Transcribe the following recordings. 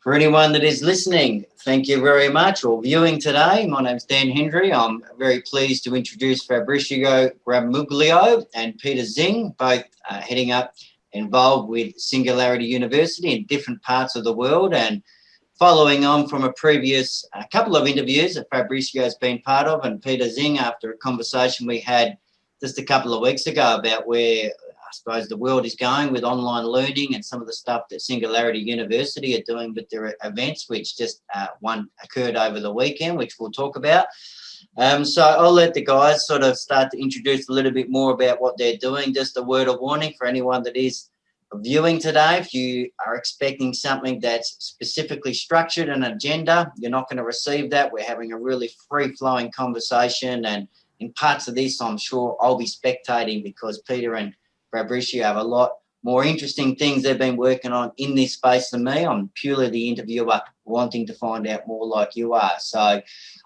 For anyone that is listening, thank you very much, or viewing today. My name's Dan Hendry. I'm very pleased to introduce Fabrizio Gramuglio and Peter Zing, both heading up, involved with Singularity University in different parts of the world, and following on from a previous couple of interviews that Fabrizio has been part of, and Peter Zing, after a conversation we had just a couple of weeks ago about where I suppose the world is going with online learning and some of the stuff that Singularity University are doing with their events, which just one occurred over the weekend, which we'll talk about. So I'll let the guys sort of start to introduce a little bit more about what they're doing. Just a word of warning for anyone that is viewing today: if you are expecting something that's specifically structured, an agenda, you're not going to receive that. We're having a really free-flowing conversation, and in parts of this, I'm sure I'll be spectating because Peter and Fabrizio have a lot more interesting things they've been working on in this space than me. I'm purely the interviewer wanting to find out more like you are. So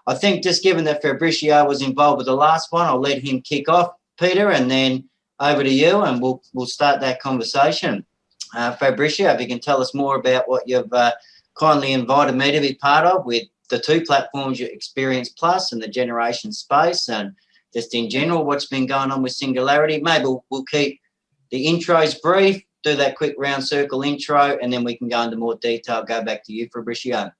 I think just given that Fabrizio was involved with the last one, I'll let him kick off, Peter, and then over to you, and we'll start that conversation. Fabrizio, if you can tell us more about what you've kindly invited me to be part of with the two platforms, your Experience Plus and the Generation Space, and just in general, what's been going on with Singularity. Maybe we'll keep the intros brief, do that quick round circle intro, and then we can go into more detail. Go back to you, Fabrizio.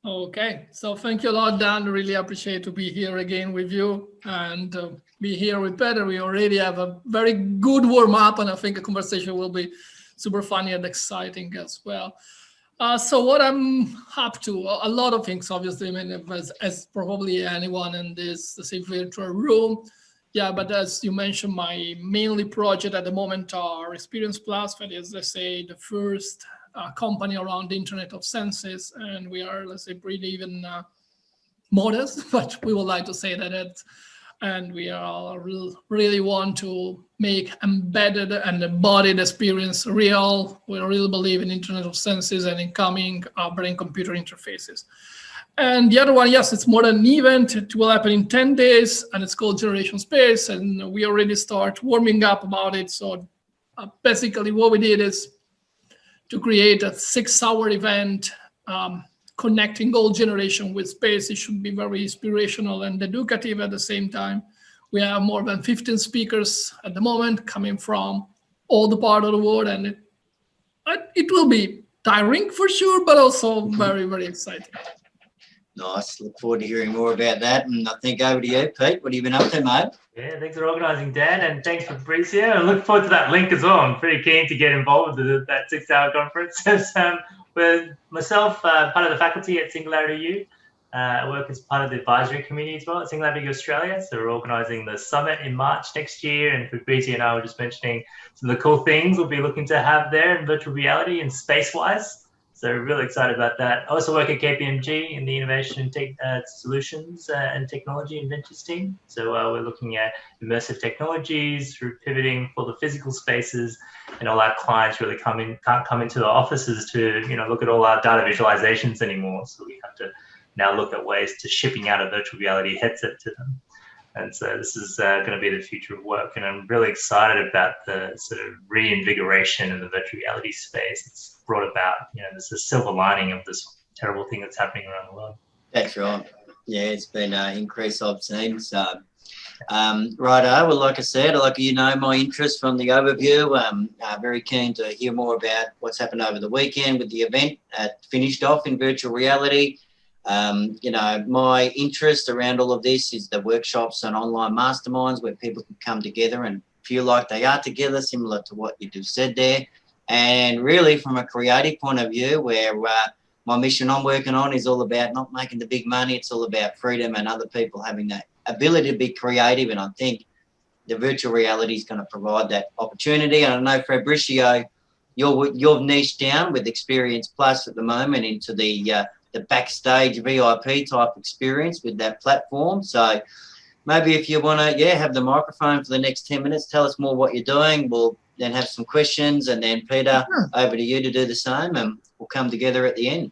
Okay, so thank you a lot, Dan. Really appreciate to be here again with you and be here with Peter. We already have a very good warm up, and I think the conversation will be super funny and exciting as well. So what I'm up to, a lot of things, obviously, I mean, as probably anyone in this virtual room. Yeah, but as you mentioned, my mainly project at the moment are Experience Plus, that is, let's say, the first company around the Internet of Senses, and we are, let's say, pretty even modest, but we would like to say that and we are really want to make embedded and embodied experience real. We really believe in Internet of Senses and in coming brain-computer interfaces. And the other one, yes, it's more than an event. It will happen in 10 days, and it's called Generation Space, and we already start warming up about it. So basically what we did is to create a 6-hour event connecting all generation with space. It should be very inspirational and educative at the same time. We have more than 15 speakers at the moment coming from all the part of the world, and it will be tiring for sure, but also very, very exciting. Nice. Look forward to hearing more about that. And I think over to you, Pete. What have you been up to, mate? Yeah, thanks for organising, Dan, and thanks for Fabrizio. I look forward to that link as well. I'm pretty keen to get involved with that 6-hour conference. With myself, part of the faculty at Singularity U. I work as part of the advisory committee as well at Singularity Australia. So we're organising the summit in March next year, and Fabrizio and I were just mentioning some of the cool things we'll be looking to have there in virtual reality and space-wise. So really excited about that. I also work at KPMG in the Innovation Solutions and Technology and Ventures team. So we're looking at immersive technologies through pivoting for the physical spaces, and all our clients really can't come into the offices to look at all our data visualizations anymore. So we have to now look at ways to shipping out a virtual reality headset to them. And so this is going to be the future of work, and I'm really excited about the sort of reinvigoration of the virtual reality space. It's brought about, there's a silver lining of this terrible thing that's happening around the world. That's right. Yeah, it's been an increase I've seen. So, righto. Well, like I said, my interest from the overview. Very keen to hear more about what's happened over the weekend with the event finished off in virtual reality. My interest around all of this is the workshops and online masterminds where people can come together and feel like they are together, similar to what you just said there. And really from a creative point of view, where my mission I'm working on is all about not making the big money. It's all about freedom and other people having that ability to be creative. And I think the virtual reality is going to provide that opportunity. And I know, Fabrizio, you're niched down with Experience Plus at the moment into the backstage VIP type experience with that platform. So maybe if you want to, have the microphone for the next 10 minutes, tell us more what you're doing. We'll then have some questions, and then Peter, over to you to do the same, and we'll come together at the end.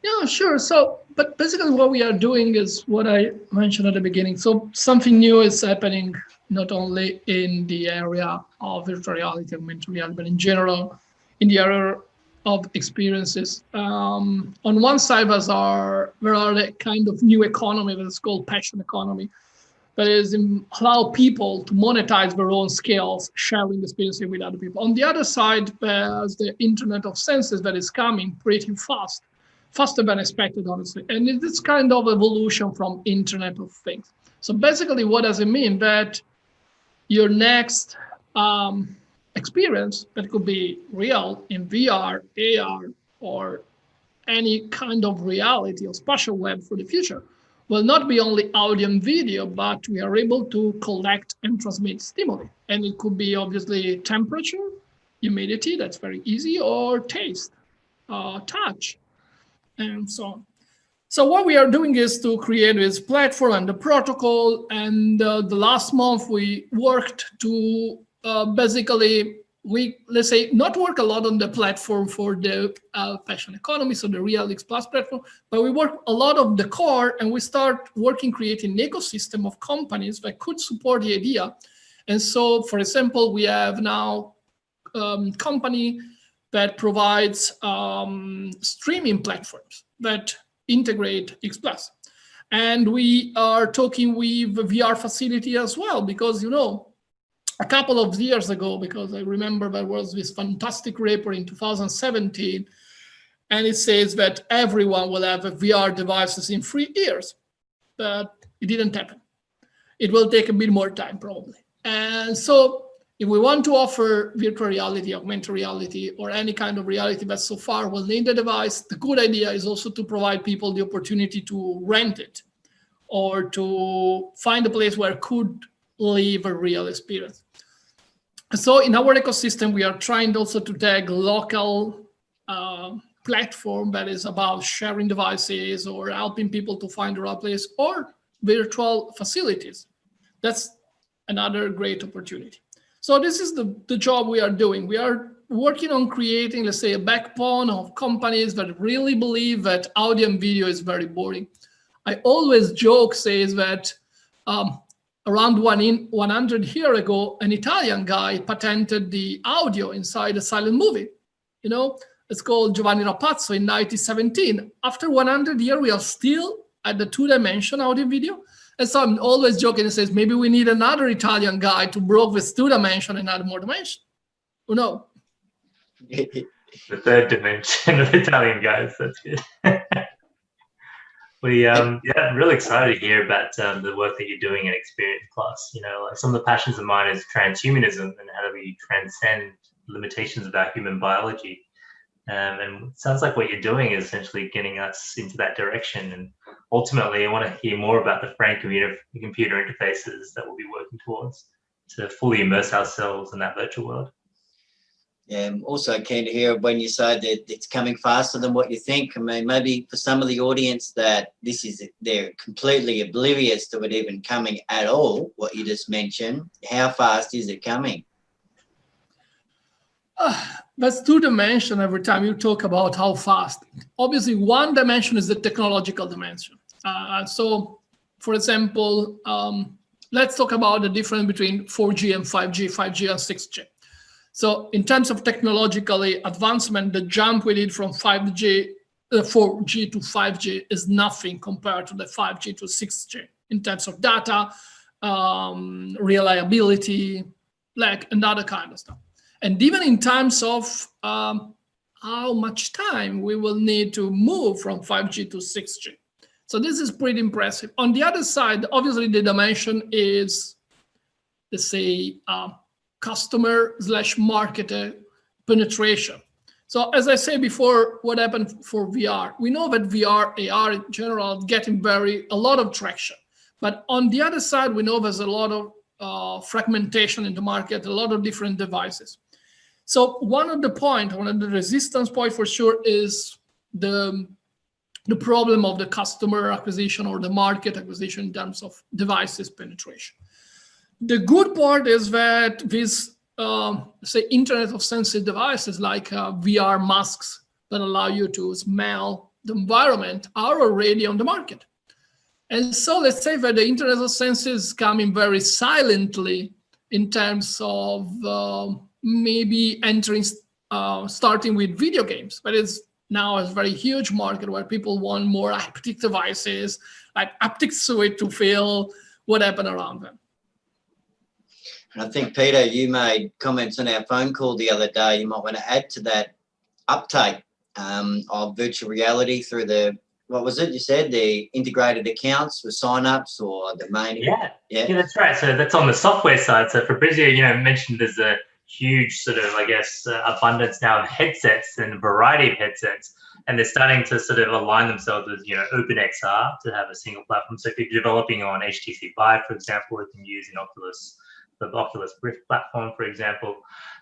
Yeah, sure. So, but basically what we are doing is what I mentioned at the beginning. So something new is happening not only in the area of virtual reality, augmented reality, but in general in the area of experiences. On one side, there are the kind of new economy that is called passion economy, that is allow people to monetize their own skills, sharing experiences with other people. On the other side, there's the Internet of Senses that is coming pretty fast, faster than expected, honestly. And it's kind of evolution from Internet of Things. So basically, what does it mean? That your next experience that could be real in VR, AR, or any kind of reality or spatial web for the future will not be only audio and video, but we are able to collect and transmit stimuli. And it could be obviously temperature, humidity, that's very easy, or taste, touch, and so on. So what we are doing is to create this platform and the protocol. And the last month we worked to basically, let's say, not work a lot on the platform for the passion economy, so the Realix Plus platform, but we work a lot of the core, and we start working, creating an ecosystem of companies that could support the idea. And so, for example, we have now company that provides streaming platforms that integrate X Plus. And we are talking with the VR facility as well, because, you know, a couple of years ago, because I remember there was this fantastic report in 2017, and it says that everyone will have a VR devices in 3 years, but it didn't happen. It will take a bit more time, probably. And so if we want to offer virtual reality, augmented reality, or any kind of reality that so far will need the device, the good idea is also to provide people the opportunity to rent it or to find a place where could live a real experience. So in our ecosystem, we are trying also to tag local platform that is about sharing devices or helping people to find the right place, or virtual facilities. That's another great opportunity. So this is the job we are doing. We are working on creating, let's say, a backbone of companies that really believe that audio and video is very boring. I always joke, says that around 100 years ago, an Italian guy patented the audio inside a silent movie. You know, it's called Giovanni Rapazzo in 1917. After 100 years, we are still at the 2-dimension audio video. And so I'm always joking and says, maybe we need another Italian guy to broke this 2-dimension and add more dimension. Who knows? The 3rd dimension of Italian guys, that's good. Yeah, I'm really excited to hear about the work that you're doing at Experience Plus. You know, like some of the passions of mine is transhumanism and how do we transcend limitations of our human biology. And it sounds like what you're doing is essentially getting us into that direction. And ultimately, I want to hear more about the brain computer interfaces that we'll be working towards to fully immerse ourselves in that virtual world. Yeah, I'm also keen to hear when you say that it's coming faster than what you think. I mean, maybe for some of the audience that they're completely oblivious to it even coming at all, what you just mentioned, how fast is it coming? That's 2-dimension every time you talk about how fast. Obviously, 1 dimension is the technological dimension. So, for example, let's talk about the difference between 4G and 5G, 5G and 6G. So in terms of technological advancement, the jump we did from 4G to 5G is nothing compared to the 5G to 6G in terms of data, reliability, like another kind of stuff. And even in terms of how much time we will need to move from 5G to 6G. So this is pretty impressive. On the other side, obviously the dimension is, let's say, customer/marketer penetration. So as I said before, what happened for VR? We know that VR, AR in general, getting a lot of traction. But on the other side, we know there's a lot of fragmentation in the market, a lot of different devices. So one of the resistance point for sure is the problem of the customer acquisition or the market acquisition in terms of devices penetration. The good part is that these, say, Internet of Senses devices like VR masks that allow you to smell the environment are already on the market. And so let's say that the Internet of Senses is coming very silently in terms of maybe entering starting with video games, but it's now a very huge market where people want more haptic devices, like haptic suite to feel what happened around them. And I think, Peter, you made comments on our phone call the other day. You might want to add to that uptake of virtual reality through the, what was it you said, the integrated accounts with sign-ups or the main? Yeah, that's right. So that's on the software side. So Fabrizio, mentioned there's a huge sort of, I guess, abundance now of headsets and a variety of headsets. And they're starting to sort of align themselves with, OpenXR to have a single platform. So if you're developing on HTC Vive, for example, you can use the Oculus Rift platform, for example.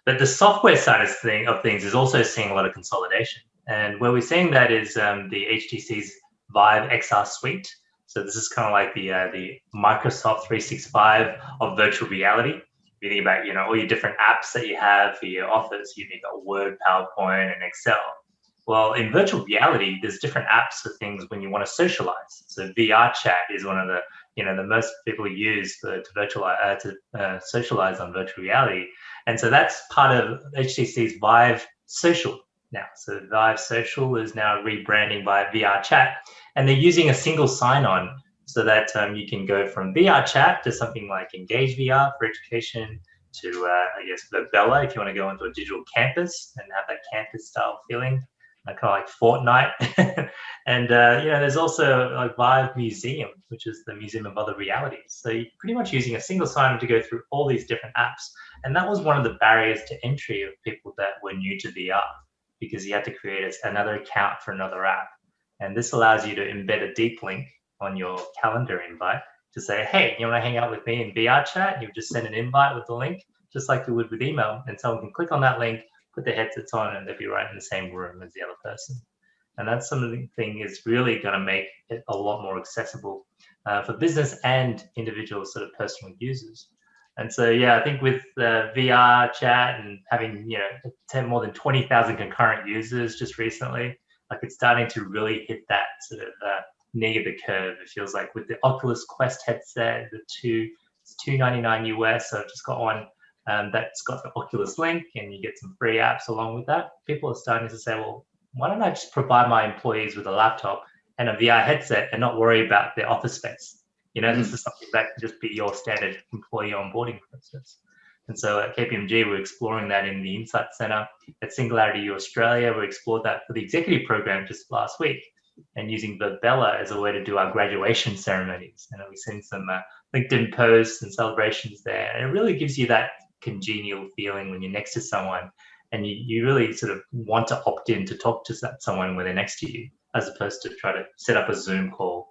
But the software side of things is also seeing a lot of consolidation. And where we're seeing that is the HTC's Vive XR suite. So this is kind of like the Microsoft 365 of virtual reality. You think about, all your different apps that you have for your office. You've got Word, PowerPoint, and Excel. Well, in virtual reality, there's different apps for things when you want to socialize. So VR chat is one of the, the most people use to socialize on virtual reality. And so that's part of HTC's Vive Social now. So Vive Social is now rebranding by VR chat, and they're using a single sign-on so that you can go from VR chat to something like Engage VR for education to, I guess, Verbella if you want to go into a digital campus and have that campus-style feeling. Kind of like Fortnite. And, there's also like Vive Museum, which is the Museum of Other Realities. So you're pretty much using a single sign-on to go through all these different apps. And that was one of the barriers to entry of people that were new to VR, because you had to create another account for another app. And this allows you to embed a deep link on your calendar invite to say, hey, you want to hang out with me in VR chat? You would just send an invite with the link, just like you would with email. And someone can click on that link, put their headsets on, and they'll be right in the same room as the other person. And that's something is really going to make it a lot more accessible for business and individual sort of personal users. And so, I think with VR chat and having, more than 20,000 concurrent users just recently, like it's starting to really hit that sort of knee of the curve. It feels like with the Oculus Quest headset, it's $299 US. So I've just got one. That's got the Oculus link, and you get some free apps along with that. People are starting to say, well, why don't I just provide my employees with a laptop and a VR headset and not worry about their office space? This is something that can just be your standard employee onboarding process. And so at KPMG, we're exploring that in the Insight Center. At Singularity U Australia, we explored that for the executive program just last week, and using Verbella as a way to do our graduation ceremonies. And we've seen some LinkedIn posts and celebrations there. And it really gives you that congenial feeling when you're next to someone, and you really sort of want to opt in to talk to someone when they're next to you, as opposed to try to set up a Zoom call,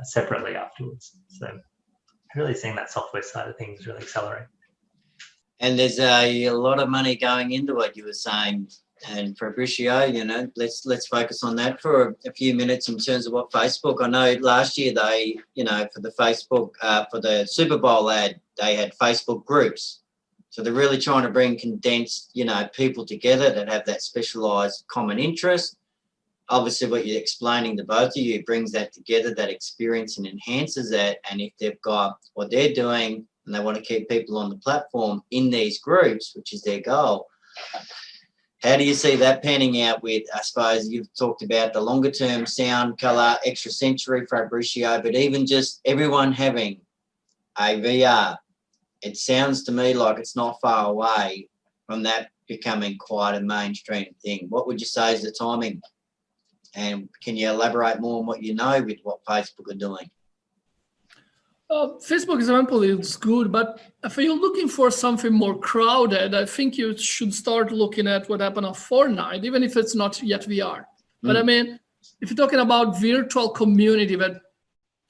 separately afterwards. So really seeing that software side of things really accelerate. And there's a lot of money going into it, you were saying. And Fabrizio, let's focus on that for a few minutes in terms of what Facebook. I know last year they, for the Facebook, for the Super Bowl ad, they had Facebook groups. So they're really trying to bring condensed, people together that have that specialized common interest. Obviously, what you're explaining to both of you brings that together, that experience, and enhances that. And if they've got what they're doing and they want to keep people on the platform in these groups, which is their goal, how do you see that panning out with, I suppose, you've talked about the longer term sound, colour, extra sensory, Fabrizio, but even just everyone having a VR, it sounds to me like it's not far away from that becoming quite a mainstream thing. What would you say is the timing? And can you elaborate more on what you know with what Facebook are doing? Facebook example is good, but if you're looking for something more crowded, I think you should start looking at what happened on Fortnite, even if it's not yet VR. But I mean, if you're talking about virtual community that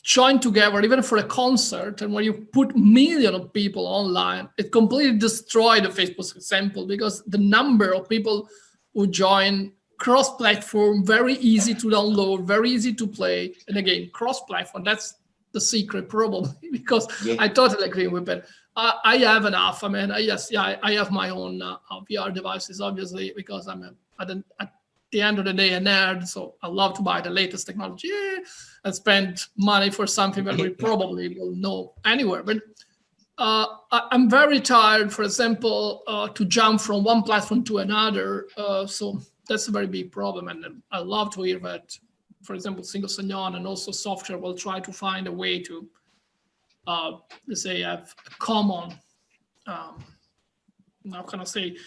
join together, even for a concert, and when you put millions of people online, it completely destroyed the Facebook example, because the number of people who join cross-platform, very easy to download, very easy to play, and again, cross-platform, that's the secret probably, because I totally agree with it. I have enough. I mean, I have my own VR devices, obviously, because I'm at the end of the day a nerd, so I love to buy the latest technology and spend money for something that we probably will know anywhere. But I'm very tired, for example, to jump from one platform to another. So that's a very big problem. And I love to hear that, for example, single sign-on and also software will try to find a way to, let's say, have a common, how can I say,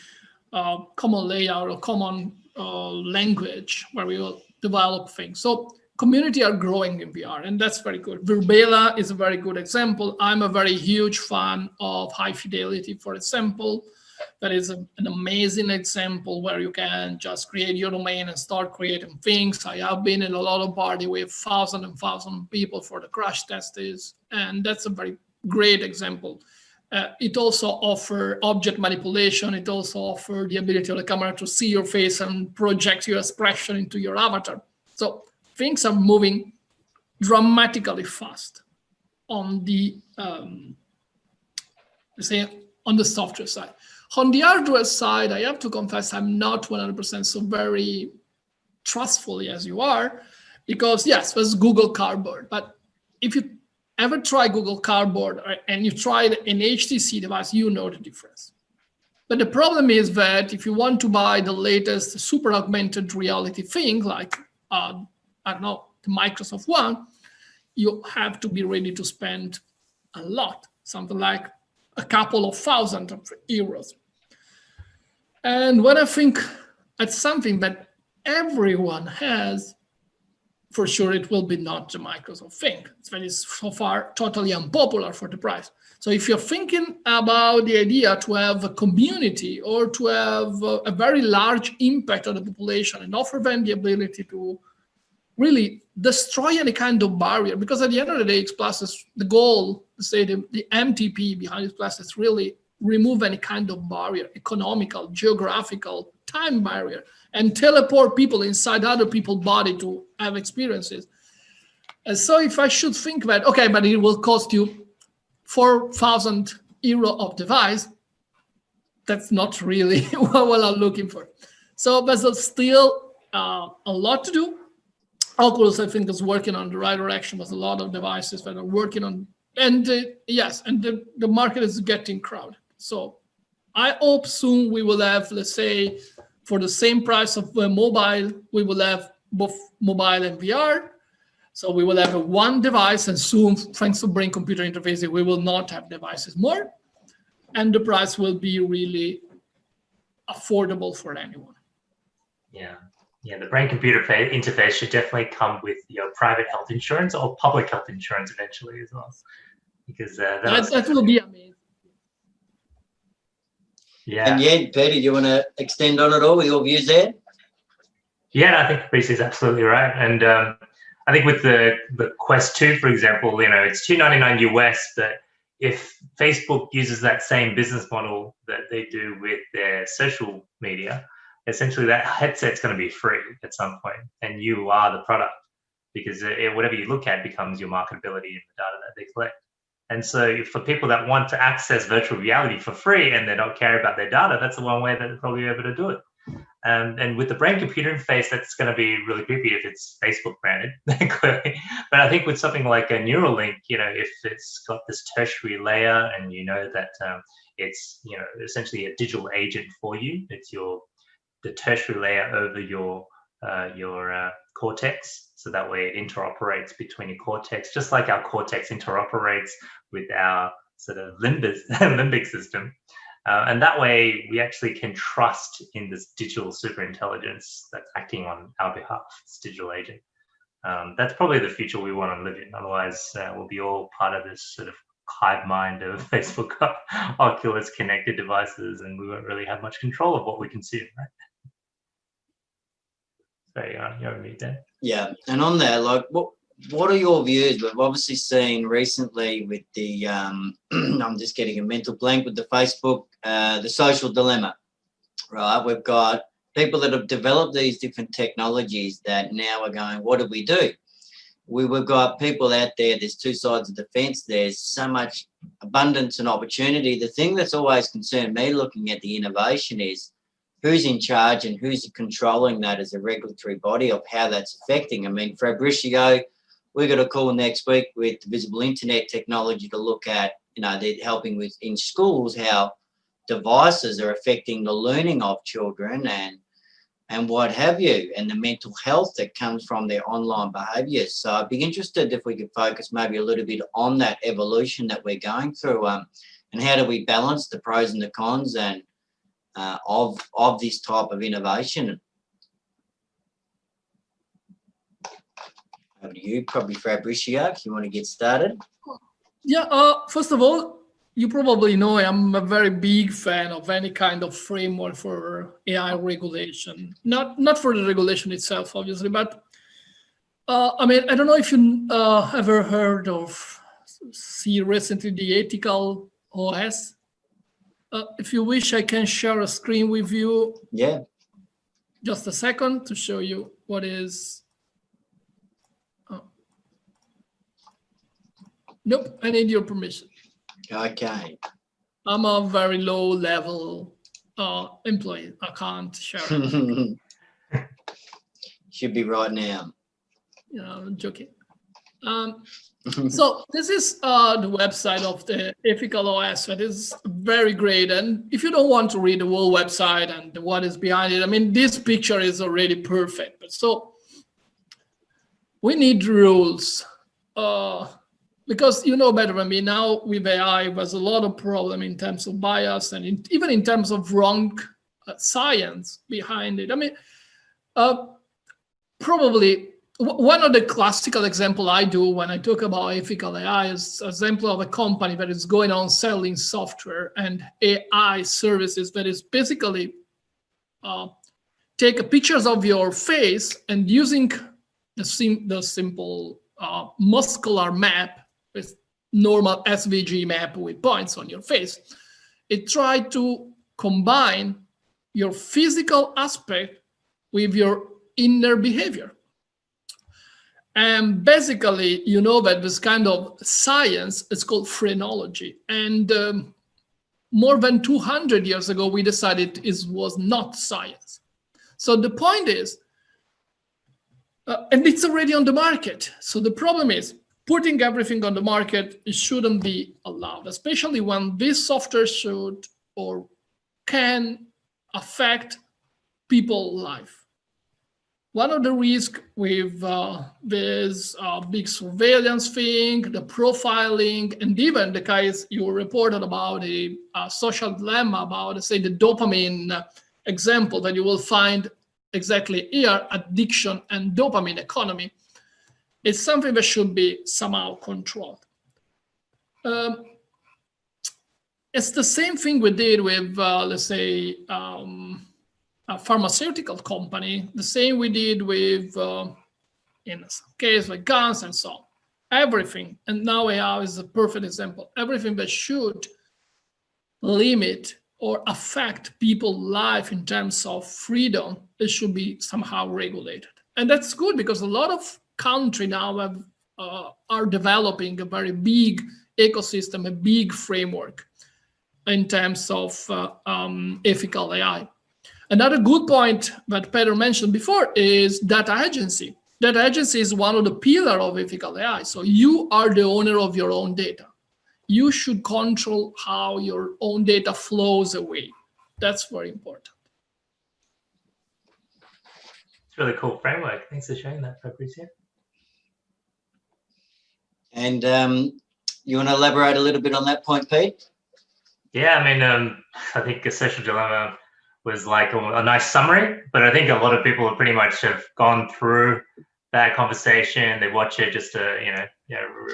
common layout or common language where we will develop things. So community are growing in VR, and that's very good. Verbela is a very good example. I'm a very huge fan of High Fidelity, for example. That is an amazing example where you can just create your domain and start creating things. I have been in a lot of party with thousands and thousands of people for the crash tests, and that's a very great example. It also offers object manipulation. It also offers the ability of the camera to see your face and project your expression into your avatar. So things are moving dramatically fast on the, let's say, on the software side. On the hardware side, I have to confess I'm not 100% so very trustfully as you are, because yes, there's Google Cardboard, but if you ever try Google Cardboard and you tried an HTC device, you know the difference. But the problem is that if you want to buy the latest super augmented reality thing, like, I don't know, the Microsoft one, you have to be ready to spend a lot, something like a couple of thousand of euros. And when I think at something that everyone has, for sure it will be not the Microsoft thing. That is so far totally unpopular for the price. So if you're thinking about the idea to have a community or to have a very large impact on the population and offer them the ability to really destroy any kind of barrier, because at the end of the day, X Plus is the goal, say the MTP behind X Plus is really remove any kind of barrier, economical, geographical, time barrier, and teleport people inside other people's body to have experiences. And so if I should think that, okay, but it will cost you 4,000 euro of device, that's not really what I'm looking for. So there's still a lot to do. Oculus, I think, is working on the right direction. There's a lot of devices that are working on, and yes, and the market is getting crowded. So I hope soon we will have, let's say, for the same price of mobile, we will have both mobile and VR. So we will have one device, and soon, thanks to brain computer interfaces, we will not have devices more, and the price will be really affordable for anyone. Yeah, the brain computer interface should definitely come with your private health insurance or public health insurance eventually as well, because that will be amazing. Yeah. And yeah, Peter, do you want to extend on it all with your views there? Yeah, I think Fabrice is absolutely right. And I think with the Quest 2, for example, it's $299 US, but if Facebook uses that same business model that they do with their social media, essentially that headset's going to be free at some point, and you are the product, because whatever you look at becomes your marketability in the data that they collect. And so for people that want to access virtual reality for free and they don't care about their data, that's the one way that they're probably able to do it. And with the brain computer interface, that's going to be really creepy if it's Facebook branded, clearly. But I think with something like a Neuralink, if it's got this tertiary layer and that it's essentially a digital agent for you, it's the tertiary layer over your cortex, so that way it interoperates between your cortex, just like our cortex interoperates with our sort of limbic system. And that way we actually can trust in this digital superintelligence that's acting on our behalf, this digital agent. That's probably the future we want to live in. Otherwise, we'll be all part of this sort of hive mind of Facebook, Oculus connected devices, and we won't really have much control of what we consume, right? You're on mute there. Yeah, and on that, like, what are your views? We've obviously seen recently with the, I'm just getting a mental blank with the Facebook, the social dilemma, right? We've got people that have developed these different technologies that now are going, what do we do? We've got people out there, there's two sides of the fence. There's so much abundance and opportunity. The thing that's always concerned me looking at the innovation is, who's in charge and who's controlling that as a regulatory body of how that's affecting. I mean, Fabrizio, we've got a call next week with visible internet technology to look at, they're helping with in schools how devices are affecting the learning of children and what have you, and the mental health that comes from their online behaviours. So I'd be interested if we could focus maybe a little bit on that evolution that we're going through, and how do we balance the pros and the cons and of this type of innovation. Over to you, probably Fabricio, if you want to get started. Yeah, first of all, you probably know I'm a very big fan of any kind of framework for AI regulation. Not for the regulation itself, obviously, but I mean, I don't know if you ever heard of, see recently the ethical OS. If you wish, I can share a screen with you. Yeah. Just a second to show you what is. Nope, I need your permission. Okay. I'm a very low level employee. I can't share it. Should be right now. I'm joking. So this is the website of the Ethical OS. That is very great. And if you don't want to read the whole website and what is behind it, I mean, this picture is already perfect. But so we need rules. Because you know better than me, now with AI, there's a lot of problem in terms of bias and even in terms of wrong science behind it. I mean, probably one of the classical example I do when I talk about ethical AI is an example of a company that is going on selling software and AI services that is basically take pictures of your face and using the simple muscular map with normal SVG map with points on your face. It tried to combine your physical aspect with your inner behavior. And basically, you know that this kind of science is called phrenology. And more than 200 years ago, we decided it was not science. So the point is, and it's already on the market. So the problem is, putting everything on the market, it shouldn't be allowed, especially when this software should or can affect people's life. One of the risks with this big surveillance thing, the profiling, and even the case you reported about a social dilemma about, say, the dopamine example that you will find exactly here, addiction and dopamine economy, it's something that should be somehow controlled. It's the same thing we did with, let's say, a pharmaceutical company, the same we did with, in some case, with guns and so on. Everything, and now AI is a perfect example, everything that should limit or affect people's life in terms of freedom, it should be somehow regulated. And that's good because a lot of countries now have, are developing a very big ecosystem, a big framework in terms of ethical AI. Another good point that Peter mentioned before is data agency. Data agency is one of the pillars of ethical AI. So you are the owner of your own data. You should control how your own data flows away. That's very important. It's a really cool framework. Thanks for sharing that, Fabrizio. And you want to elaborate a little bit on that point, Pete? Yeah, I mean, I think a social dilemma was like a nice summary, but I think a lot of people pretty much have gone through that conversation. They watch it just to,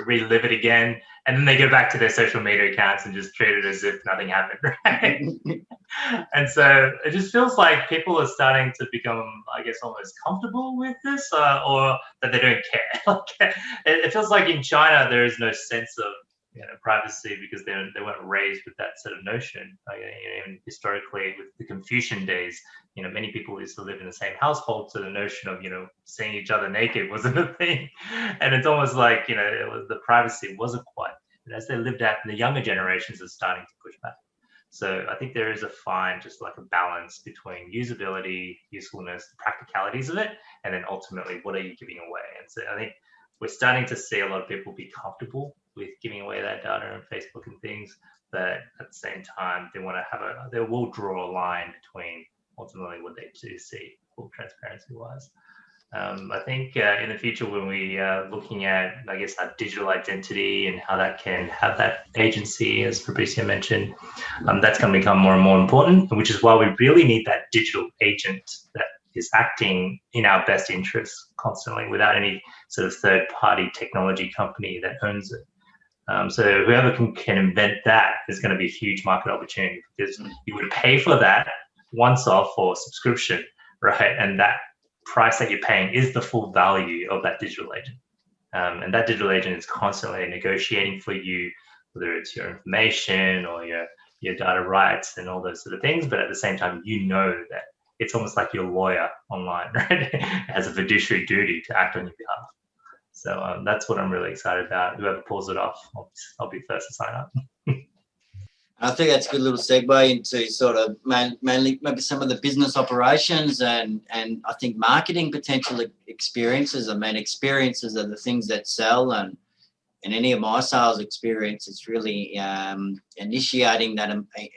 relive it again. And then they go back to their social media accounts and just treat it as if nothing happened, right? And so it just feels like people are starting to become, I guess, almost comfortable with this, or that they don't care. It feels like in China, there is no sense of privacy because they weren't raised with that sort of notion. Even historically, with the Confucian days, many people used to live in the same household, so the notion of seeing each other naked wasn't a thing. And it's almost like the privacy wasn't quite. And as they lived out, the younger generations are starting to push back. So I think there is a fine, just like a balance between usability, usefulness, the practicalities of it, and then ultimately, what are you giving away? And so I think we're starting to see a lot of people be comfortable with giving away that data on Facebook and things, but at the same time, they want to have they will draw a line between ultimately what they do see, full transparency wise. I think in the future, when we are looking at, I guess, our digital identity and how that can have that agency, as Fabrizio mentioned, that's going to become more and more important, which is why we really need that digital agent that is acting in our best interests constantly without any sort of third-party technology company that owns it. So whoever can invent that is going to be a huge market opportunity, because you would pay for that once off for subscription, right? And that price that you're paying is the full value of that digital agent. And that digital agent is constantly negotiating for you, whether it's your information or your data rights and all those sort of things. But at the same time, you know that it's almost like your lawyer online, right? It has a fiduciary duty to act on your behalf. So that's what I'm really excited about. Whoever pulls it off, I'll be first to sign up. I think that's a good little segue into sort of mainly maybe some of the business operations and I think marketing potential experiences. I mean, experiences are the things that sell, and in any of my sales experience, it's really initiating that,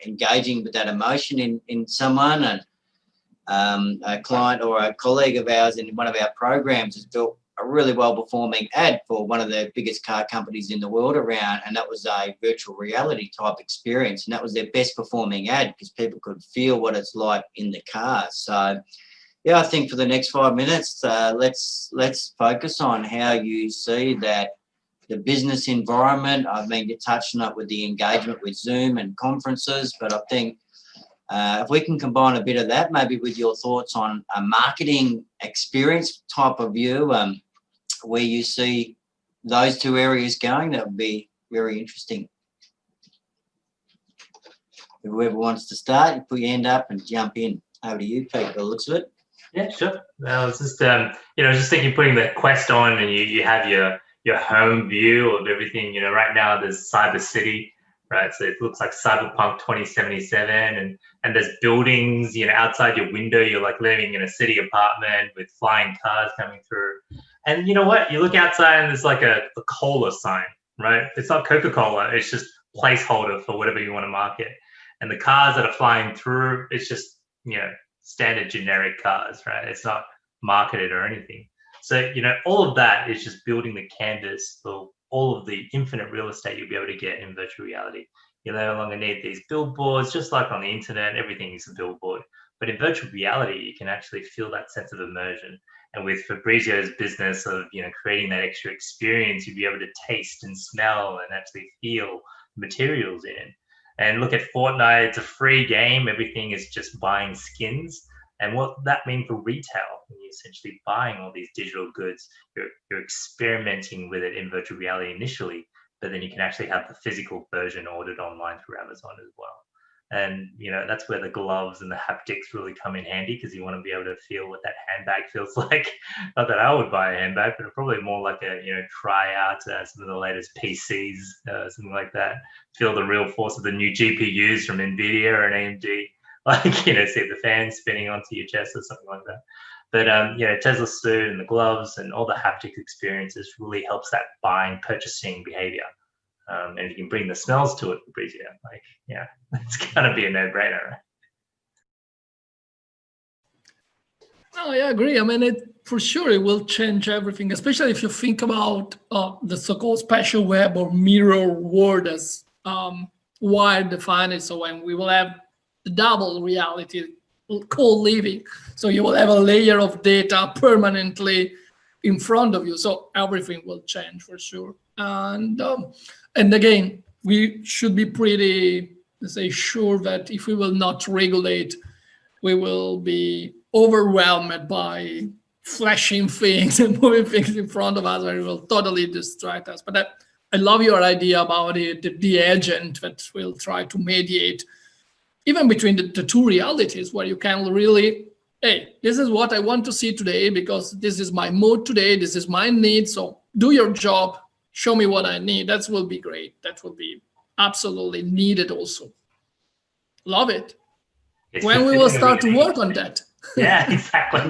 engaging with that emotion in someone. And a client or a colleague of ours in one of our programs has built a really well-performing ad for one of the biggest car companies in the world around, and that was a virtual reality type experience, and that was their best performing ad because people could feel what it's like in the car. So yeah, I think for the next 5 minutes, let's focus on how you see that the business environment. I mean, you're touching up with the engagement with Zoom and conferences, but I think if we can combine a bit of that, maybe with your thoughts on a marketing experience type of view, where you see those two areas going, that would be very interesting. Whoever wants to start, you put your hand up and jump in. Over to you, Pete, by the looks of it. Yeah, sure. Well, it's just just thinking, putting the Quest on, and you have your home view of everything. Right now there's Cyber City, right? So it looks like Cyberpunk 2077, and there's buildings, outside your window. You're like living in a city apartment with flying cars coming through. And you know what? You look outside and there's like a cola sign, right? It's not Coca-Cola. It's just placeholder for whatever you want to market. And the cars that are flying through, it's just, standard generic cars, right? It's not marketed or anything. So, all of that is just building the canvas for all of the infinite real estate you'll be able to get in virtual reality. You no longer need these billboards, just like on the internet, everything is a billboard. But in virtual reality, you can actually feel that sense of immersion. And with Fabrizio's business of, creating that extra experience, you'll be able to taste and smell and actually feel materials in. And look at Fortnite, it's a free game. Everything is just buying skins. And what that means for retail, when you're essentially buying all these digital goods, you're experimenting with it in virtual reality initially, but then you can actually have the physical version ordered online through Amazon as well. And, that's where the gloves and the haptics really come in handy, because you want to be able to feel what that handbag feels like. Not that I would buy a handbag, but probably more like a, try out some of the latest PCs, something like that. Feel the real force of the new GPUs from NVIDIA and AMD. Like, see the fan spinning onto your chest or something like that. But, Tesla suit and the gloves and all the haptic experiences really helps that buying, purchasing behavior. And if you can bring the smells to it, Fabrizio, it's going to be a no-brainer, right? No, I agree. I mean, for sure, it will change everything, especially if you think about the so-called spatial web or mirror world as wide defined. So when we will have the double reality, co-living, so you will have a layer of data permanently in front of you. So everything will change for sure. And again, we should be pretty, let's say, sure that if we will not regulate, we will be overwhelmed by flashing things and moving things in front of us, and it will totally distract us. But I love your idea about it, the agent that will try to mediate even between the two realities, where you can really, hey, this is what I want to see today because this is my mood today, this is my need, so do your job, show me what I need. That will be great. That will be absolutely needed also. Love it. When we will start to work on that? Yeah, exactly.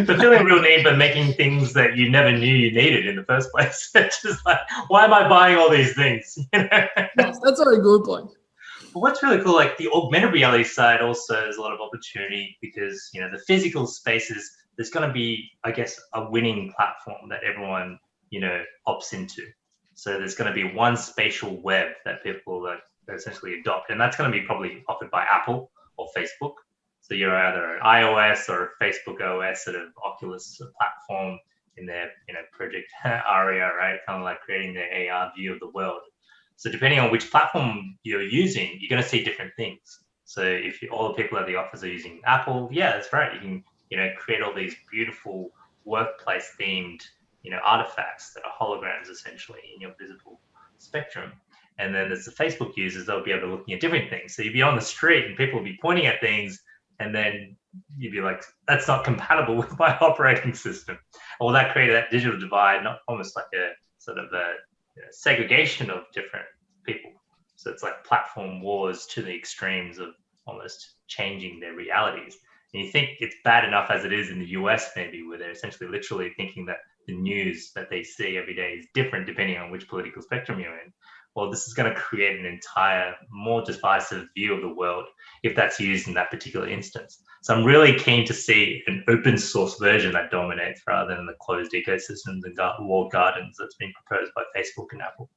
Fulfilling real need, but making things that you never knew you needed in the first place. It's just like, why am I buying all these things? Yes, that's a very good point. But what's really cool, like the augmented reality side also there's a lot of opportunity because, the physical spaces, there's going to be, I guess, a winning platform that everyone, opts into. So there's going to be one spatial web that people essentially adopt. And that's going to be probably offered by Apple or Facebook. So you're either an iOS or a Facebook OS sort of Oculus platform in their, Project Aria, right? Kind of like creating their AR view of the world. So depending on which platform you're using, you're going to see different things. So if all the people at the office are using Apple, yeah, that's right. You can, create all these beautiful workplace themed, artifacts that are holograms essentially in your visible spectrum. And then there's the Facebook users, they'll be able to looking at different things. So you'd be on the street and people will be pointing at things and then you'd be like, that's not compatible with my operating system. Or that created that digital divide, not almost like a sort of a segregation of different people. So it's like platform wars to the extremes of almost changing their realities. And you think it's bad enough as it is in the US, maybe, where they're essentially literally thinking that the news that they see every day is different depending on which political spectrum you're in. Well, this is going to create an entire more divisive view of the world if that's used in that particular instance. So I'm really keen to see an open source version that dominates rather than the closed ecosystems and walled gardens that's been proposed by Facebook and Apple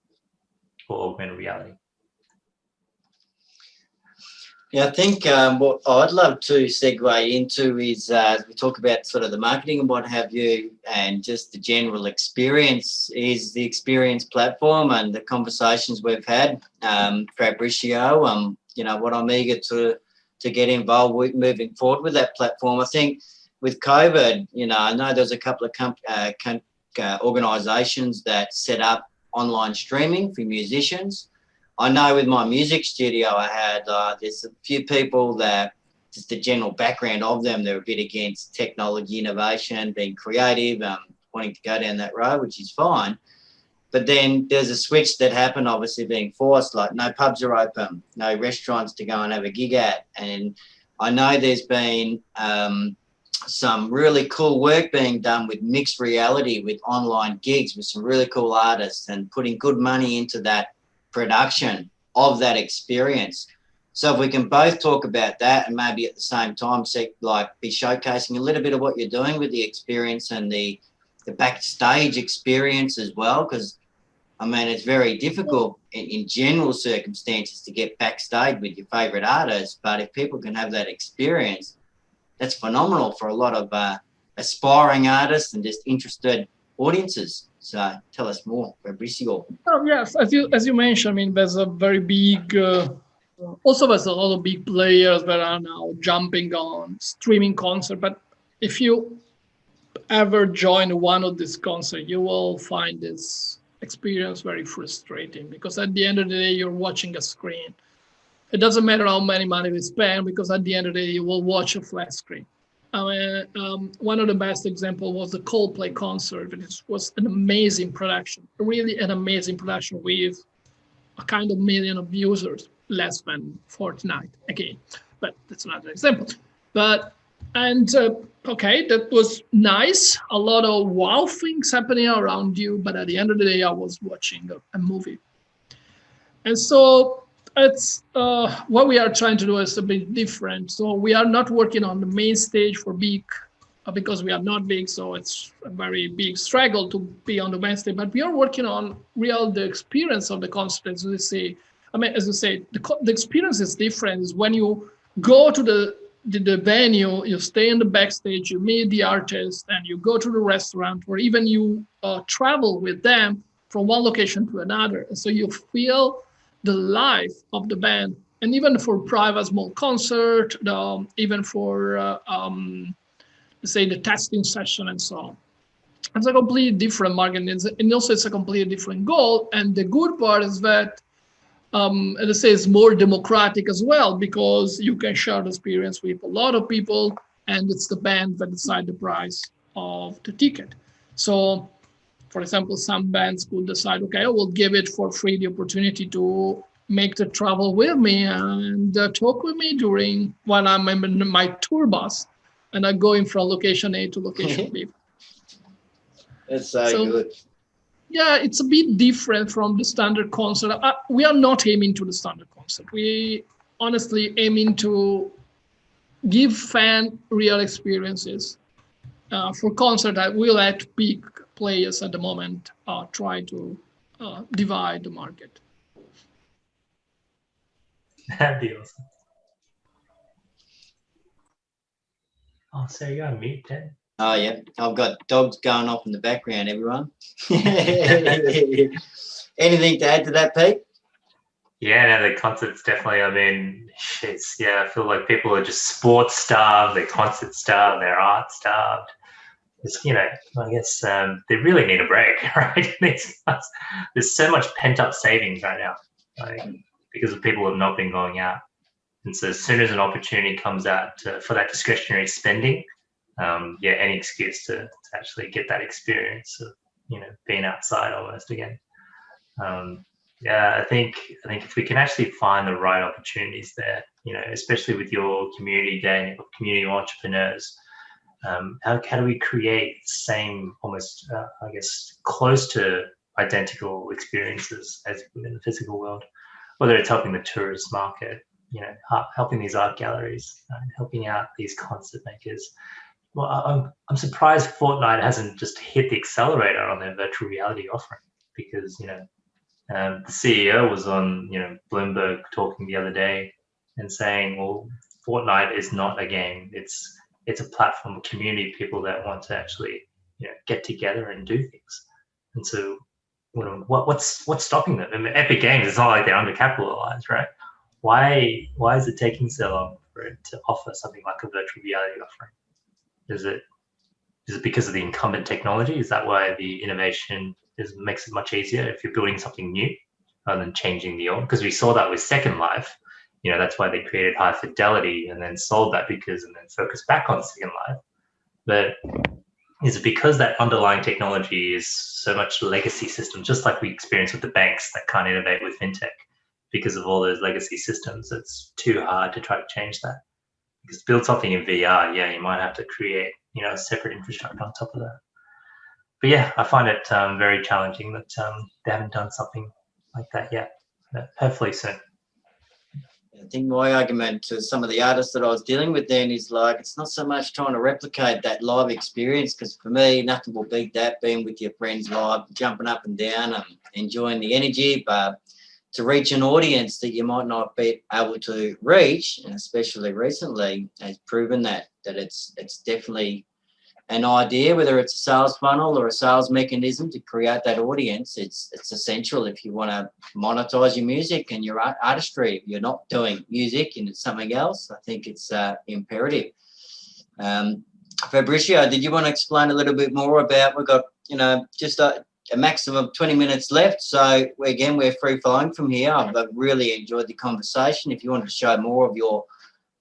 for augmented reality. Yeah, I think what I'd love to segue into is we talk about sort of the marketing and what have you, and just the general experience is the experience platform and the conversations we've had. Fabricio, what I'm eager to get involved with moving forward with that platform. I think with COVID, I know there's a couple of organisations that set up online streaming for musicians. I know with my music studio, I had there's a few people that just the general background of them, they're a bit against technology innovation, being creative, wanting to go down that road, which is fine. But then there's a switch that happened, obviously being forced, like no pubs are open, no restaurants to go and have a gig at. And I know there's been some really cool work being done with mixed reality, with online gigs, with some really cool artists and putting good money into that production of that experience. So if we can both talk about that and maybe at the same time be showcasing a little bit of what you're doing with the experience and the backstage experience as well, because it's very difficult in general circumstances to get backstage with your favorite artists, but if people can have that experience, that's phenomenal for a lot of aspiring artists and just interested audiences. So tell us more, Fabricio. Oh, yes, as you mentioned, there's a very big, also there's a lot of big players that are now jumping on streaming concert. But if you ever join one of these concerts, you will find this experience very frustrating because at the end of the day, you're watching a screen. It doesn't matter how many money we spend because at the end of the day, you will watch a flat screen. One of the best examples was the Coldplay concert. It was an amazing production, really an amazing production with a kind of million of users, less than Fortnite again, but that's another example. Okay, that was nice. A lot of wow things happening around you, but at the end of the day, I was watching a movie. And so it's what we are trying to do is a bit different. So we are not working on the main stage for big, because we are not big. So it's a very big struggle to be on the main stage. But we are working on the experience of the concert. As you say, the experience is different. Is when you go to the venue, you stay in the backstage, you meet the artist, and you go to the restaurant, or even you travel with them from one location to another. And so you feel the life of the band, and even for private small concert, even for say the testing session and so on. It's a completely different market, and also it's a completely different goal. And the good part is that, let's say, it's more democratic as well because you can share the experience with a lot of people, and it's the band that decide the price of the ticket. So, for example, some bands could decide, okay, I will give it for free the opportunity to make the travel with me and talk with me when I'm in my tour bus. and are going from location A to location B. That's so good. Yeah, it's a bit different from the standard concert. We are not aiming to the standard concert. We honestly aiming to give fan real experiences. For concert, I will let big players at the moment try to divide the market. That'd be awesome. Oh, so you're on mute, Dan. Oh, yeah. I've got dogs going off in the background, everyone. Anything to add to that, Pete? Yeah, no, the concert's definitely, I mean, I feel like people are just sports starved, they're concert starved, they're art starved. It's, I guess they really need a break, right? There's so much pent-up savings right now, because of people who have not been going out. And so as soon as an opportunity comes out for that discretionary spending, any excuse to actually get that experience of, being outside almost again. I think if we can actually find the right opportunities there, especially with your community day, or community entrepreneurs, how do we create the same, almost, close to identical experiences as within the physical world, whether it's helping the tourist market, helping these art galleries, helping out these concert makers. Well, I'm surprised Fortnite hasn't just hit the accelerator on their virtual reality offering, because the CEO was on Bloomberg talking the other day and saying, well, Fortnite is not a game; it's a platform, a community of people that want to actually get together and do things. And so, what's stopping them? I mean, Epic Games, it's not like they're undercapitalized, right? Why is it taking so long for it to offer something like a virtual reality offering? Is it because of the incumbent technology? Is that why the innovation makes it much easier if you're building something new rather than changing the old? Because we saw that with Second Life. That's why they created High Fidelity and then sold that and then focused back on Second Life. But is it because that underlying technology is so much legacy system, just like we experience with the banks that can't innovate with fintech? Because of all those legacy systems, it's too hard to try to change that. Because to build something in VR, you might have to create, a separate infrastructure on top of that. But yeah, I find it very challenging that they haven't done something like that yet. But hopefully soon. I think my argument to some of the artists that I was dealing with then is like, it's not so much trying to replicate that live experience, because for me, nothing will beat that, being with your friends live, jumping up and down and enjoying the energy. But to reach an audience that you might not be able to reach, and especially recently, has proven that it's definitely an idea, whether it's a sales funnel or a sales mechanism to create that audience. It's essential if you want to monetize your music and your artistry. If you're not doing music and it's something else, I think it's imperative. Fabricio, did you want to explain a little bit more about, we've got, just a maximum of 20 minutes left. So again, we're free flowing from here. I've really enjoyed the conversation. If you want to show more of your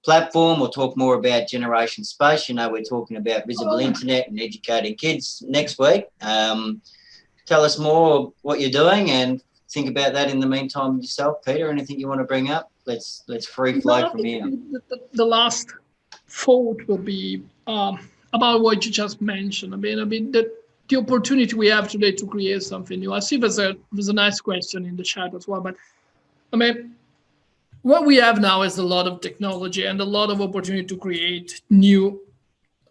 platform or talk more about Generation Space, we're talking about visible internet and educating kids next week. Tell us more what you're doing and think about that in the meantime yourself. Peter, anything you want to bring up? Let's free flow from here. The last thought will be about what you just mentioned. I mean the opportunity we have today to create something new. I see there's a nice question in the chat as well, but I mean, what we have now is a lot of technology and a lot of opportunity to create new,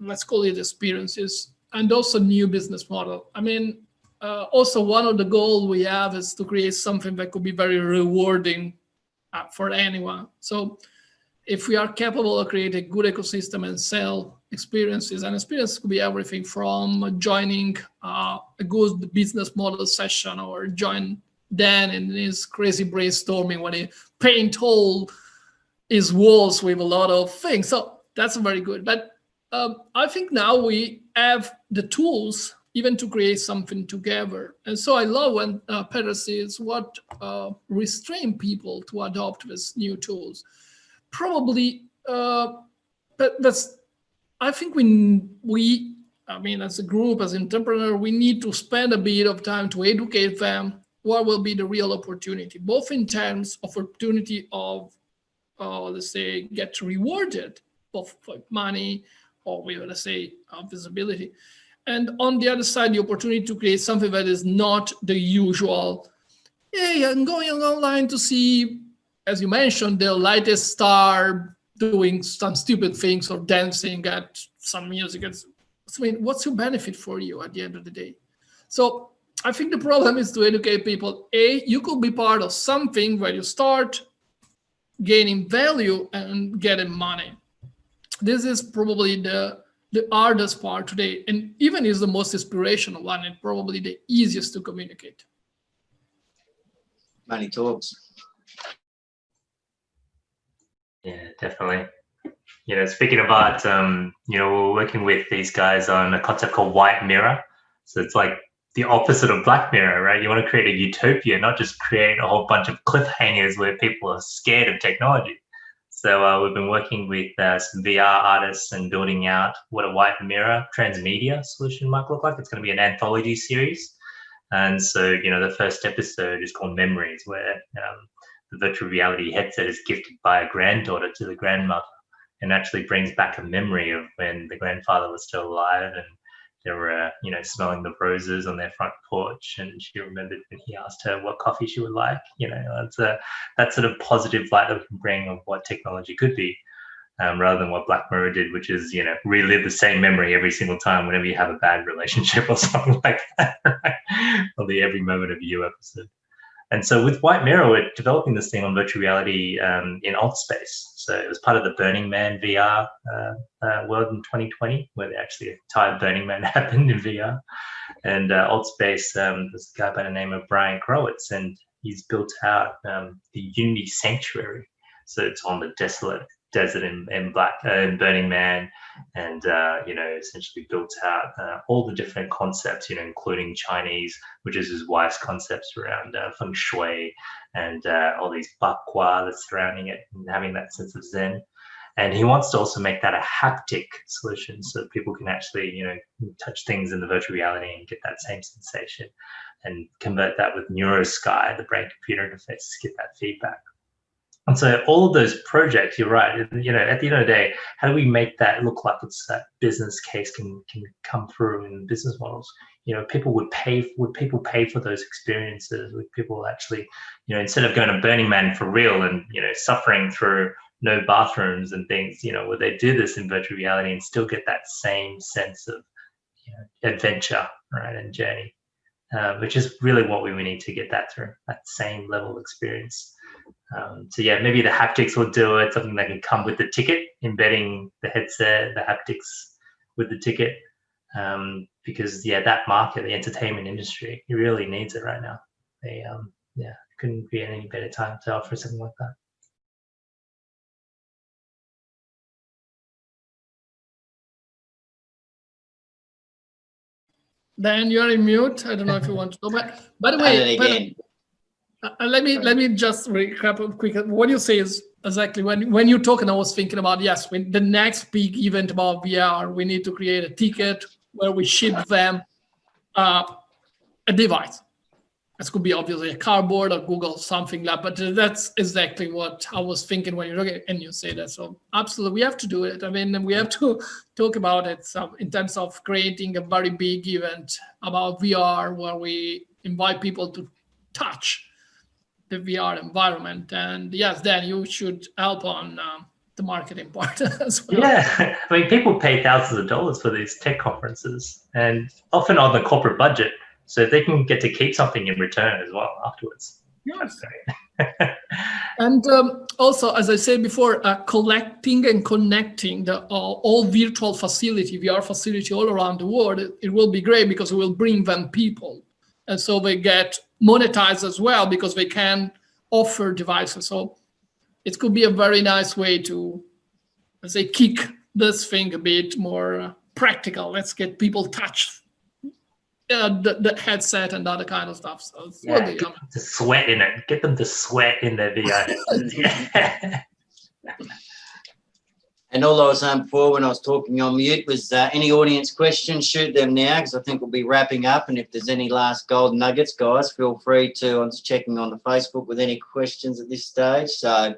let's call it experiences, and also new business model. I mean, also one of the goals we have is to create something that could be very rewarding for anyone. So if we are capable of creating a good ecosystem and sell experiences, and experiences could be everything from joining a good business model session or join Dan in his crazy brainstorming when he paint all his walls with a lot of things. So that's very good. But I think now we have the tools even to create something together. And so I love when Peter says what restrain people to adopt these new tools. Probably, but that's, I think I mean, as a group, as an entrepreneur, we need to spend a bit of time to educate them what will be the real opportunity, both in terms of opportunity of, let's say, get rewarded, both for money or we would say visibility. And on the other side, the opportunity to create something that is not the usual, hey, I'm going online to see, as you mentioned, the latest star doing some stupid things or dancing at some music. I mean, what's your benefit for you at the end of the day? So I think the problem is to educate people. You could be part of something where you start gaining value and getting money. This is probably the hardest part today, and even is the most inspirational one, and probably the easiest to communicate. Money talks. Yeah, definitely. Speaking about, we're working with these guys on a concept called white mirror. So it's like the opposite of Black Mirror, right? You want to create a utopia, not just create a whole bunch of cliffhangers where people are scared of technology. So we've been working with some VR artists and building out what a white mirror transmedia solution might look like. It's going to be an anthology series. And so, the first episode is called Memories, where the virtual reality headset is gifted by a granddaughter to the grandmother, and actually brings back a memory of when the grandfather was still alive and they were, smelling the roses on their front porch, and she remembered when he asked her what coffee she would like. It's that sort of positive light that we can bring of what technology could be, rather than what Black Mirror did, which is, relive the same memory every single time whenever you have a bad relationship or something like that, right? Or the Every Moment of You episode. And so with White Mirror, we're developing this thing on virtual reality in alt space. So it was part of the Burning Man VR world in 2020, where the entire Burning Man happened in VR. And alt space, there's a guy by the name of Brian Crowitz, and he's built out the Unity Sanctuary. So it's on the desolate desert in Burning Man, and essentially built out all the different concepts, including Chinese, which is his wife's concepts around feng shui, and all these bakwa that's surrounding it, and having that sense of zen. And he wants to also make that a haptic solution, so people can actually touch things in the virtual reality and get that same sensation, and convert that with NeuroSky, the brain computer interface, to get that feedback. And so all of those projects, you're right, at the end of the day, how do we make that look like it's that business case can come through in business models? People would people pay for those experiences? Would people actually, instead of going to Burning Man for real and, suffering through no bathrooms and things, would they do this in virtual reality and still get that same sense of adventure, right, and journey, which is really what we need to get that through, that same level of experience. So yeah, maybe the haptics will do it, something that can come with the ticket, embedding the headset, the haptics with the ticket, because that market, the entertainment industry, it really needs it right now. They couldn't be any better time to offer something like that. Dan, you're in mute. I don't know if you want to go back. By the way, let me just recap quick. What you say is exactly when you're talking, I was thinking about, yes, when the next big event about VR, we need to create a ticket where we ship them a device. This could be obviously a cardboard or Google, something like that, but that's exactly what I was thinking when you're looking, and you say that. So absolutely, we have to do it. I mean, we have to talk about it in terms of creating a very big event about VR where we invite people to touch the VR environment. And yes, Dan, you should help on the marketing part as well. Yeah, I mean, people pay thousands of dollars for these tech conferences, and often on the corporate budget. So if they can get to keep something in return as well afterwards. Yes. And also, as I said before, collecting and connecting the all virtual facility, VR facility all around the world, it will be great because it will bring them people. And so they get monetized as well because they can offer devices. So it could be a very nice way to, let's say, kick this thing a bit more practical. Let's get people touched. The headset and other kind of stuff. So it's get them to sweat in it. Get them to sweat in their VR. And all I was saying before when I was talking on mute was any audience questions, shoot them now, because I think we'll be wrapping up. And if there's any last golden nuggets, guys, feel free to. I'm just checking on the Facebook with any questions at this stage. So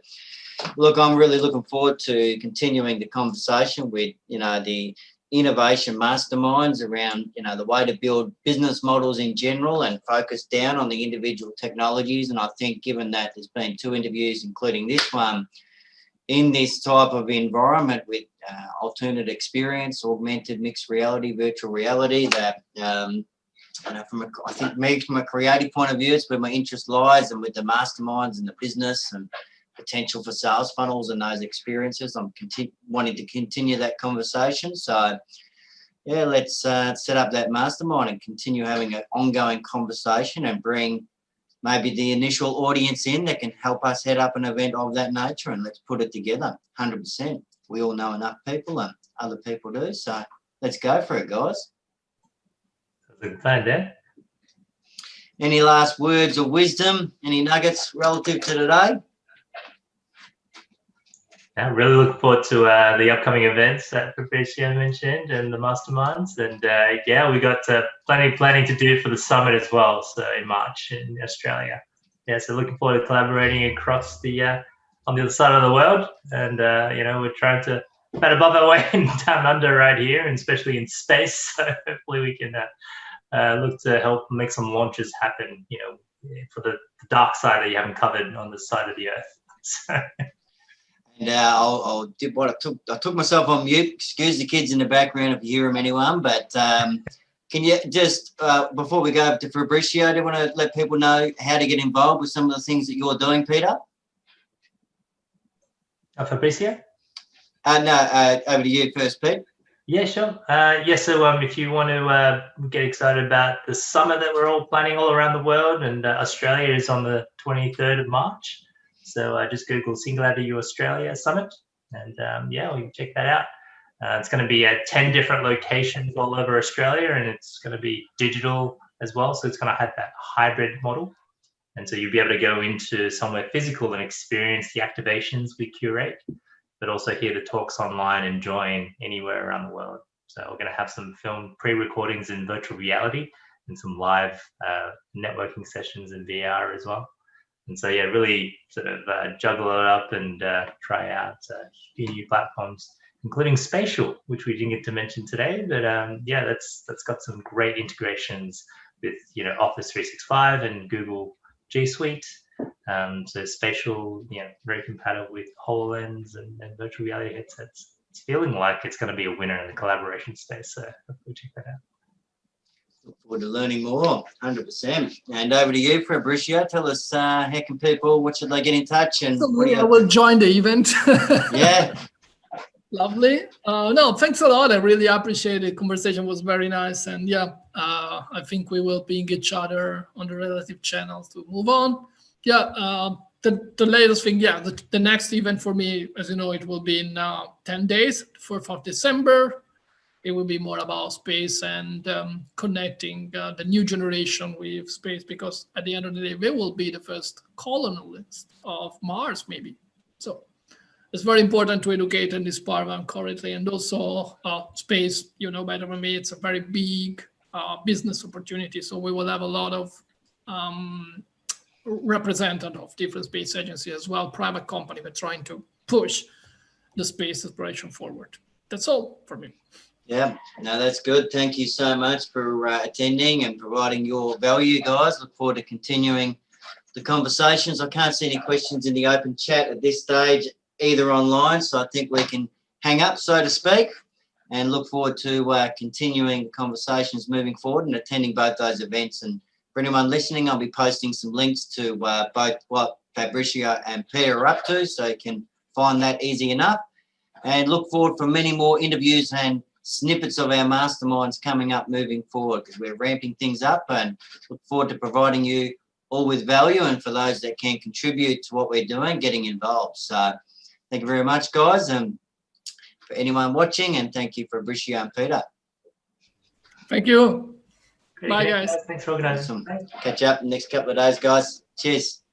look, I'm really looking forward to continuing the conversation with, the innovation masterminds around, the way to build business models in general and focus down on the individual technologies. And I think given that there's been 2 interviews, including this one, in this type of environment with alternate experience, augmented mixed reality, virtual reality, that I think from a creative point of view, it's where my interest lies, and with the masterminds and the business and potential for sales funnels and those experiences, I'm wanting to continue that conversation. So yeah, let's set up that mastermind and continue having an ongoing conversation and bring maybe the initial audience in that can help us head up an event of that nature, and let's put it together. 100%. We all know enough people and other people do. So let's go for it, guys. Good plan, Dan. Any last words of wisdom? Any nuggets relative to today? Yeah, really looking forward to the upcoming events that Fabricio mentioned and the masterminds. And yeah, we got plenty of planning to do for the summit as well. So in March in Australia. Yeah, so looking forward to collaborating across the on the other side of the world. And we're trying to bat above our way down under right here, and especially in space. So hopefully we can look to help make some launches happen. For the dark side that you haven't covered on this side of the Earth. So. And I'll do what I took myself on mute. Excuse the kids in the background if you hear them, anyone. But can you just, before we go up to Fabricio, do you want to let people know how to get involved with some of the things that you're doing, Peter? Fabricio? No, over to you first, Pete. Yeah, sure. So if you want to get excited about the summit that we're all planning all around the world, and Australia is on the 23rd of March. So just Google Singularity Australia Summit, and we can check that out. It's going to be at 10 different locations all over Australia, and it's going to be digital as well. So it's going to have that hybrid model. And so you'll be able to go into somewhere physical and experience the activations we curate, but also hear the talks online and join anywhere around the world. So we're going to have some film pre-recordings in virtual reality and some live networking sessions in VR as well. And so, yeah, really sort of juggle it up and try out a few new platforms, including Spatial, which we didn't get to mention today. But that's got some great integrations with Office 365 and Google G Suite. So Spatial, very compatible with HoloLens and virtual reality headsets. It's feeling like it's going to be a winner in the collaboration space. So hopefully check that out. Look forward to learning more, 100%. And over to you, Fabricio. Tell us how can people, what should they get in touch? And I will join the event. Yeah. Lovely. No, thanks a lot. I really appreciate it. Conversation was very nice. And yeah, I think we will ping each other on the relative channels to move on. Yeah, the latest thing, the next event for me, as you know, it will be in 10 days, 4th of December. It will be more about space and connecting the new generation with space, because at the end of the day, we will be the first colonists of Mars, maybe. So it's very important to educate and inspire them currently. And also space, better than me, it's a very big business opportunity. So we will have a lot of representatives of different space agencies as well, private company, but trying to push the space exploration forward. That's all for me. Yeah, no, that's good. Thank you so much for attending and providing your value, guys. Look forward to continuing the conversations. I can't see any questions in the open chat at this stage, either online, so I think we can hang up, so to speak, and look forward to continuing the conversations moving forward and attending both those events. And for anyone listening, I'll be posting some links to both what Fabricio and Peter are up to, so you can find that easy enough. And look forward for many more interviews and snippets of our masterminds coming up moving forward, because we're ramping things up, and look forward to providing you all with value, and for those that can contribute to what we're doing, getting involved. So thank you very much, guys, and for anyone watching, and thank you for Fabricio and Peter. Thank you. Great. Bye, guys. Thanks for organizing. Awesome. Catch up in the next couple of days, guys. Cheers.